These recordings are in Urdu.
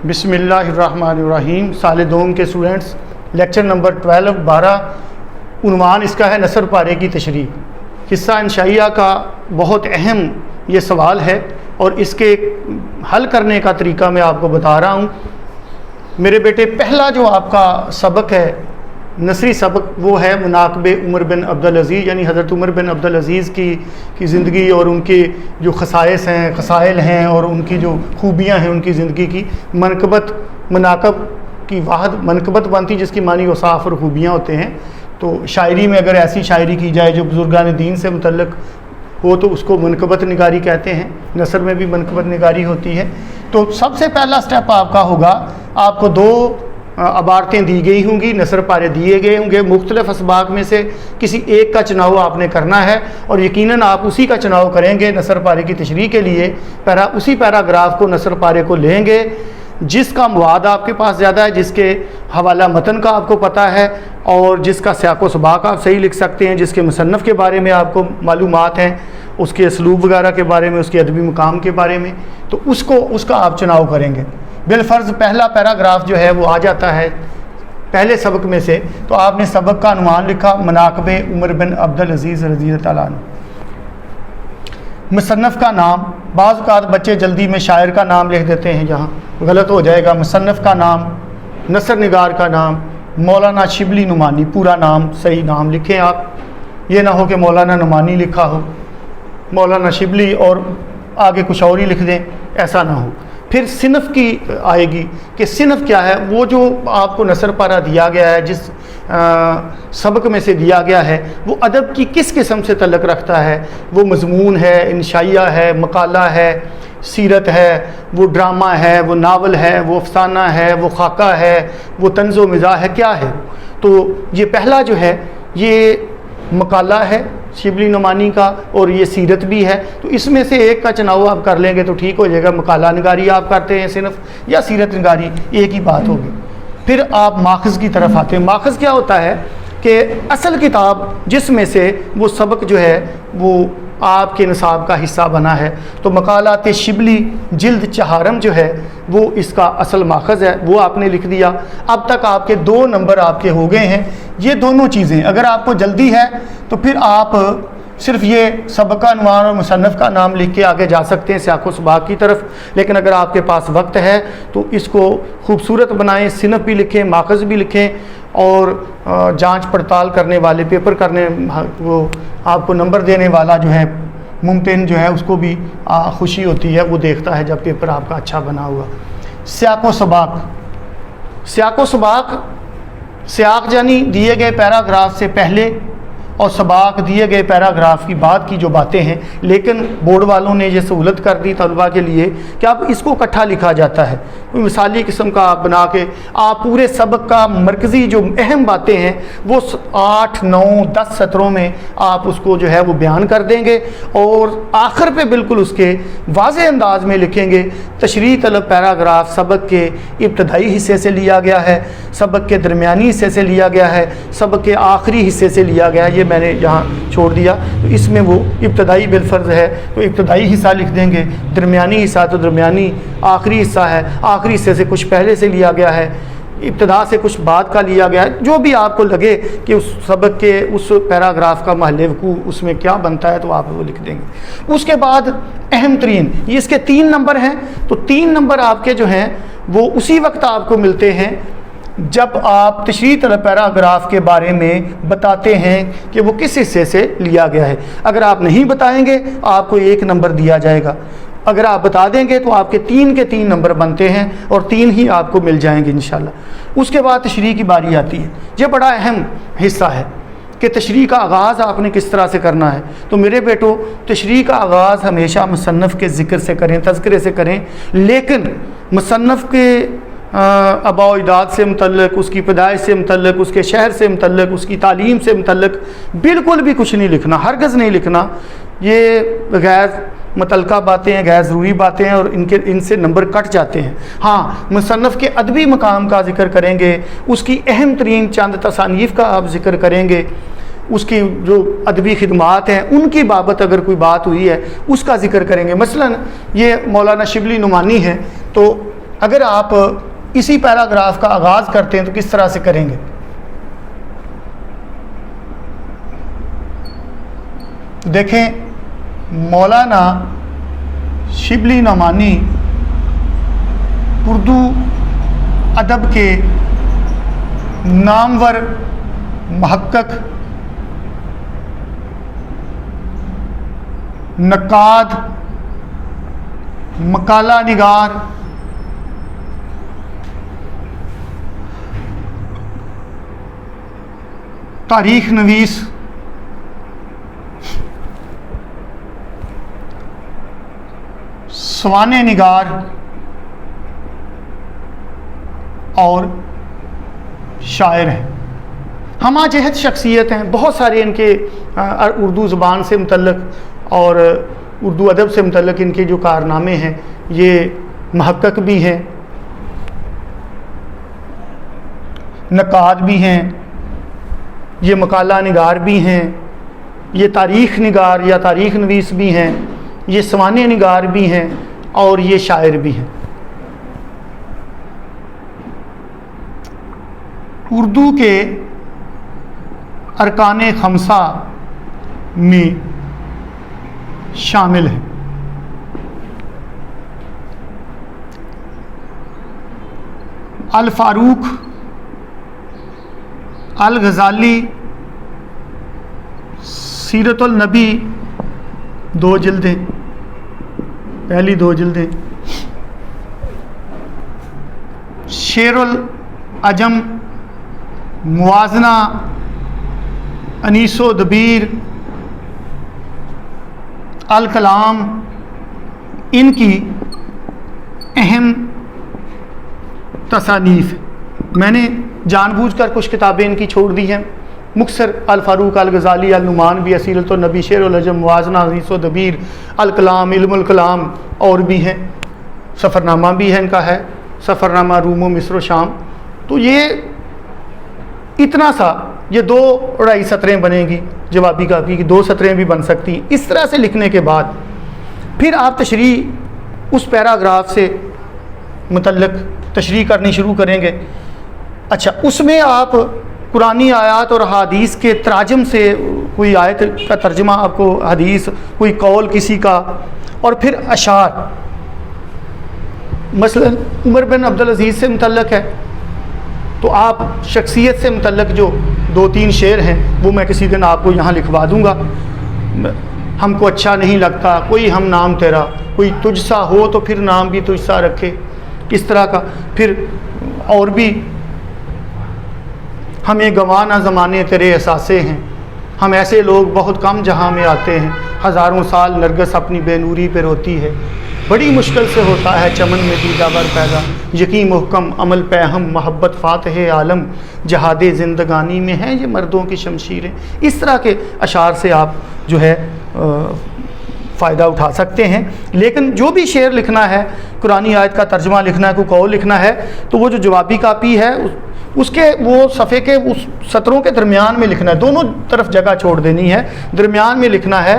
بسم اللہ الرحمن الرحیم۔ سال دوم کے اسٹوڈنٹس، لیکچر نمبر 12 عنوان اس کا ہے نثر پارے کی تشریح۔ حصہ انشائیہ کا بہت اہم یہ سوال ہے اور اس کے حل کرنے کا طریقہ میں آپ کو بتا رہا ہوں۔ میرے بیٹے، پہلا جو آپ کا سبق ہے، نثری سبق، وہ ہے مناقب عمر بن عبدالعزیز، یعنی حضرت عمر بن عبدالعزیز کی زندگی اور ان کے جو خصائص ہیں، خصائل ہیں اور ان کی جو خوبیاں ہیں، ان کی زندگی کی مناقب کی واحد منقبت بنتی، جس کی معنی اوصاف اور خوبیاں ہوتے ہیں۔ تو شاعری میں اگر ایسی شاعری کی جائے جو بزرگان دین سے متعلق ہو تو اس کو منقبت نگاری کہتے ہیں۔ نثر میں بھی منقبت نگاری ہوتی ہے۔ تو سب سے پہلا سٹیپ آپ کا ہوگا، آپ کو 2 عبارتیں دی گئی ہوں گی، نثر پارے دیے گئے ہوں گے، مختلف اسباق میں سے کسی ایک کا چناؤ آپ نے کرنا ہے اور یقیناً آپ اسی کا چناؤ کریں گے نثر پارے کی تشریح کے لیے۔ اسی پیراگراف کو، نثر پارے کو لیں گے جس کا مواد آپ کے پاس زیادہ ہے، جس کے حوالہ متن کا آپ کو پتہ ہے اور جس کا سیاق و سباق آپ صحیح لکھ سکتے ہیں، جس کے مصنف کے بارے میں آپ کو معلومات ہیں، اس کے اسلوب وغیرہ کے بارے میں، اس کے ادبی مقام کے بارے میں، تو اس کا آپ چناؤ کریں گے۔ بالفرض پہلا پیراگراف جو ہے وہ آ جاتا ہے پہلے سبق میں سے، تو آپ نے سبق کا عنوان لکھا مناقب عمر بن عبدالعزیز رضی اللہ تعالیٰ عنہ۔ مصنف کا نام، بعض اوقات بچے جلدی میں شاعر کا نام لکھ دیتے ہیں، جہاں غلط ہو جائے گا۔ مصنف کا نام، نثر نگار کا نام، مولانا شبلی نعمانی، پورا نام صحیح نام لکھیں آپ، یہ نہ ہو کہ مولانا نعمانی لکھا ہو، مولانا شبلی اور آگے کچھ اور ہی لکھ دیں، ایسا نہ ہو۔ پھر صنف کی آئے گی کہ صنف کیا ہے، وہ جو آپ کو نثر پارہ دیا گیا ہے، جس سبق میں سے دیا گیا ہے، وہ ادب کی کس قسم سے تعلق رکھتا ہے۔ وہ مضمون ہے، انشائیہ ہے، مقالہ ہے، سیرت ہے، وہ ڈرامہ ہے، وہ ناول ہے، وہ افسانہ ہے، وہ خاکہ ہے، وہ طنز و مزاح ہے، کیا ہے۔ تو یہ پہلا جو ہے یہ مقالہ ہے شبلی نعمانی کا اور یہ سیرت بھی ہے، تو اس میں سے ایک کا چناؤ آپ کر لیں گے تو ٹھیک ہو جائے گا۔ مقالہ نگاری آپ کرتے ہیں صنف یا سیرت نگاری، ایک ہی بات ہوگی۔ پھر آپ ماخذ کی طرف آتے ہیں۔ ماخذ کیا ہوتا ہے کہ اصل کتاب جس میں سے وہ سبق جو ہے وہ آپ کے نصاب کا حصہ بنا ہے، تو مقالات شبلی جلد 4 جو ہے وہ اس کا اصل ماخذ ہے، وہ آپ نے لکھ دیا۔ اب تک آپ کے 2 نمبر آپ کے ہو گئے ہیں۔ یہ دونوں چیزیں اگر آپ کو جلدی ہے تو پھر آپ صرف یہ سبق کا عنوان اور مصنف کا نام لکھ کے آگے جا سکتے ہیں سیاق و سباق کی طرف، لیکن اگر آپ کے پاس وقت ہے تو اس کو خوبصورت بنائیں، صنف بھی لکھیں، ماخذ بھی لکھیں اور جانچ پڑتال کرنے والے، پیپر کرنے، وہ آپ کو نمبر دینے والا جو ہے ممتحن جو ہے اس کو بھی خوشی ہوتی ہے، وہ دیکھتا ہے جب پیپر آپ کا اچھا بنا ہوا۔ سیاق و سباق، سیاق و سباق، سیاق یعنی دیے گئے پیراگراف سے پہلے اور سباق دیے گئے پیراگراف کی بعد کی جو باتیں ہیں، لیکن بورڈ والوں نے یہ سہولت کر دی طلباء کے لیے کہ اب اس کو اکٹھا لکھا جاتا ہے، کوئی مثالی قسم کا آپ بنا کے آپ پورے سبق کا مرکزی جو اہم باتیں ہیں وہ 8، 9، 10 سطروں میں آپ اس کو جو ہے وہ بیان کر دیں گے اور آخر پہ بالکل اس کے واضح انداز میں لکھیں گے تشریح طلب پیراگراف سبق کے ابتدائی حصے سے لیا گیا ہے، سبق کے درمیانی حصے سے لیا گیا ہے، سبق کے آخری حصے سے لیا گیا ہے۔ یہ میں نے یہاں چھوڑ دیا، تو اس میں وہ ابتدائی بالفرض ہے تو ابتدائی حصہ لکھ دیں گے، درمیانی حصہ تو درمیانی، آخری حصہ ہے، آخری حصے سے کچھ پہلے سے لیا گیا ہے، ابتدا سے کچھ بعد کا لیا گیا ہے، جو بھی آپ کو لگے کہ اس سبق کے اس پیراگراف کا محل وقوع اس میں کیا بنتا ہے تو آپ وہ لکھ دیں گے۔ اس کے بعد اہم ترین، یہ اس کے 3 نمبر ہیں، تو 3 نمبر آپ کے جو ہیں وہ اسی وقت آپ کو ملتے ہیں جب آپ تشریح طلب پیراگراف کے بارے میں بتاتے ہیں کہ وہ کس حصے سے لیا گیا ہے۔ اگر آپ نہیں بتائیں گے آپ کو 1 نمبر دیا جائے گا، اگر آپ بتا دیں گے تو آپ کے 3 کے 3 نمبر بنتے ہیں اور 3 ہی آپ کو مل جائیں گے انشاءاللہ۔ اس کے بعد تشریح کی باری آتی ہے۔ یہ بڑا اہم حصہ ہے کہ تشریح کا آغاز آپ نے کس طرح سے کرنا ہے۔ تو میرے بیٹو، تشریح کا آغاز ہمیشہ مصنف کے ذکر سے کریں، تذکرے سے کریں، لیکن مصنف کے آباء و اجداد سے متعلق، اس کی پیدائش سے متعلق، اس کے شہر سے متعلق، اس کی تعلیم سے متعلق بالکل بھی کچھ نہیں لکھنا، ہرگز نہیں لکھنا۔ یہ غیر متعلقہ باتیں ہیں، غیر ضروری باتیں ہیں اور ان سے نمبر کٹ جاتے ہیں۔ ہاں، مصنف کے ادبی مقام کا ذکر کریں گے، اس کی اہم ترین چند تصانیف کا آپ ذکر کریں گے، اس کی جو ادبی خدمات ہیں ان کی بابت اگر کوئی بات ہوئی ہے اس کا ذکر کریں گے۔ مثلا یہ مولانا شبلی نعمانی ہے تو اگر آپ اسی پیراگراف کا آغاز کرتے ہیں تو کس طرح سے کریں گے؟ دیکھیں، مولانا شبلی نعمانی اردو ادب کے نامور محقق، نقاد، مقالہ نگار، تاریخ نویس، سوانح نگار اور شاعر ہیں۔ ہمہ جہت شخصیت ہیں، بہت سارے ان کے اردو زبان سے متعلق اور اردو ادب سے متعلق ان کے جو کارنامے ہیں، یہ محقق بھی ہیں، نقاد بھی ہیں، یہ مقالہ نگار بھی ہیں، یہ تاریخ نگار یا تاریخ نویس بھی ہیں، یہ سوانح نگار بھی ہیں اور یہ شاعر بھی ہیں۔ اردو کے ارکان خمسہ میں شامل ہیں۔ الفاروق الغزالی سیرت النبی 2 جلدیں، پہلی 2 جلدیں، شعر العجم، موازنہ، انیس و دبیر، الکلام، ان کی اہم تصانیف۔ میں نے جان بوجھ کر کچھ کتابیں ان کی چھوڑ دی ہیں، مختصر الفاروق الغزالی النعمان بھی، سیرت النبی، شعر العجم، موازنہ، انیس و دبیر، الکلام، علم الکلام، اور بھی ہیں، سفر نامہ بھی ہے ان کا، ہے سفر نامہ روم و مصر و شام۔ تو یہ اتنا سا، یہ 2-2.5 سطریں بنیں گی، جوابی کاپی کی 2 سطریں بھی بن سکتی ہیں۔ اس طرح سے لکھنے کے بعد پھر آپ تشریح اس پیراگراف سے متعلق تشریح کرنی شروع کریں گے۔ اچھا، اس میں آپ قرآنی آیات اور حدیث کے تراجم سے، کوئی آیت کا ترجمہ آپ کو، حدیث، کوئی قول کسی کا، اور پھر اشعار، مثلا عمر بن عبدالعزیز سے متعلق ہے تو آپ شخصیت سے متعلق جو 2-3 شعر ہیں وہ میں کسی دن آپ کو یہاں لکھوا دوں گا۔ ہم کو اچھا نہیں لگتا کوئی ہم نام تیرا، کوئی تجھ سا ہو تو پھر نام بھی تجھ سا رکھے، اس طرح کا۔ پھر اور بھی، ہمیں گواہ نہ زمانے تیرے احساسے ہیں، ہم ایسے لوگ بہت کم جہاں میں آتے ہیں، ہزاروں سال نرگس اپنی بے نوری پہ روتی ہے، بڑی مشکل سے ہوتا ہے چمن میں دیدہ ور پیدا، یقین محکم عمل پہ ہم، محبت فاتح عالم، جہاد زندگانی میں ہیں یہ مردوں کی شمشیریں۔ اس طرح کے اشعار سے آپ جو ہے فائدہ اٹھا سکتے ہیں۔ لیکن جو بھی شعر لکھنا ہے، قرآنی آیت کا ترجمہ لکھنا ہے، کوئی قول لکھنا ہے، تو وہ جو جوابی کاپی ہے اس کے وہ صفحے کے اس سطروں کے درمیان میں لکھنا ہے، دونوں طرف جگہ چھوڑ دینی ہے، درمیان میں لکھنا ہے۔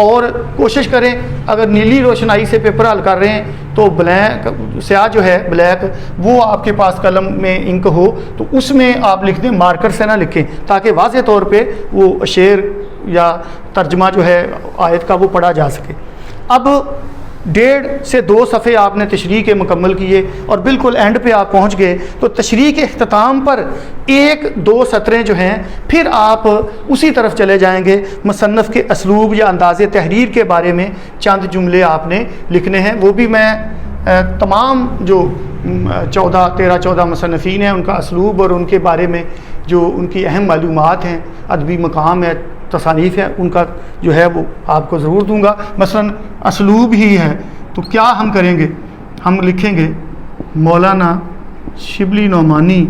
اور کوشش کریں اگر نیلی روشنائی سے پیپر حل کر رہے ہیں تو بلیک، سیاہ جو ہے بلیک، وہ آپ کے پاس قلم میں انک ہو تو اس میں آپ لکھ دیں، مارکر سے نہ لکھیں، تاکہ واضح طور پہ وہ شعر یا ترجمہ جو ہے آیت کا وہ پڑھا جا سکے۔ اب 1.5 سے 2 صفحے آپ نے تشریح کے مکمل کیے اور بالکل اینڈ پہ آپ پہنچ گئے، تو تشریح کے اختتام پر 1-2 سطریں جو ہیں پھر آپ اسی طرف چلے جائیں گے۔ مصنف کے اسلوب یا انداز تحریر کے بارے میں چند جملے آپ نے لکھنے ہیں، وہ بھی میں تمام جو 13-14 مصنفین ہیں ان کا اسلوب اور ان کے بارے میں جو ان کی اہم معلومات ہیں، ادبی مقام ہے، تصانیف ہیں، ان کا جو ہے وہ آپ کو ضرور دوں گا۔ مثلا اسلوب ہی ہے تو کیا ہم کریں گے، ہم لکھیں گے مولانا شبلی نعمانی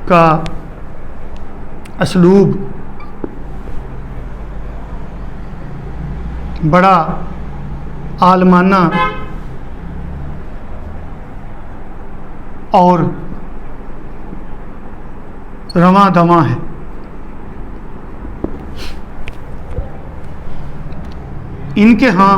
کا اسلوب بڑا عالمانہ اور رواں دواں ہے۔ ان کے ہاں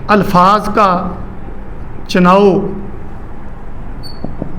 الفاظ کا چناؤ